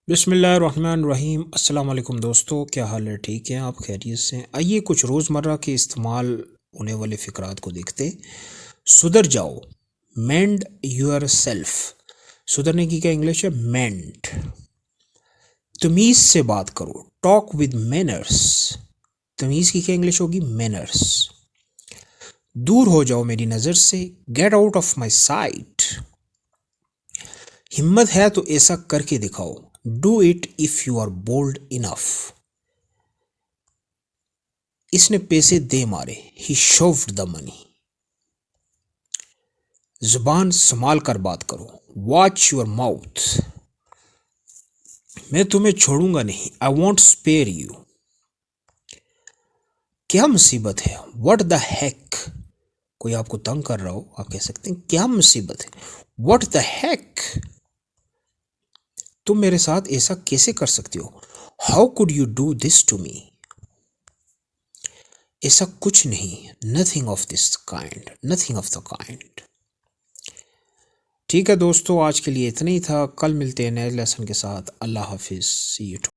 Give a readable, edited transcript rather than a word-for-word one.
बिस्मिल्लाहिर्रहमानिर्रहीम। अस्सलाम वालेकुम दोस्तों, क्या हाल है? ठीक हैं आप? खैरियत से? आइए कुछ रोज़मर्रा के इस्तेमाल होने वाले फ़िक्रात को देखते। सुधर जाओ, मेंड योर सेल्फ। सुधरने की क्या इंग्लिश है? मेंड। तमीज़ से बात करो, टॉक विद मैनर्स। तमीज़ की क्या इंग्लिश होगी? मैनर्स। दूर हो जाओ मेरी नज़र से, get out of my sight. हिम्मत है तो ऐसा करके दिखाओ, do it if you are bold enough. इसने पैसे दे मारे, ही शोव्ड द मनी। जुबान संभाल कर बात करो, वॉच योर माउथ। मैं तुम्हें छोड़ूंगा नहीं, आई वॉन्ट स्पेयर यू। क्या मुसीबत है? व्हाट द हेक। कोई आपको तंग कर रहा हो, आप कह सकते हैं क्या मुसीबत है? What the heck. तुम मेरे साथ ऐसा कैसे कर सकते हो? How could you do this to me. ऐसा कुछ नहीं, nothing of this kind, nothing of the kind. ठीक है दोस्तों, आज के लिए इतना ही था। कल मिलते हैं नए लेसन के साथ। अल्लाह हाफिज़। सी यू।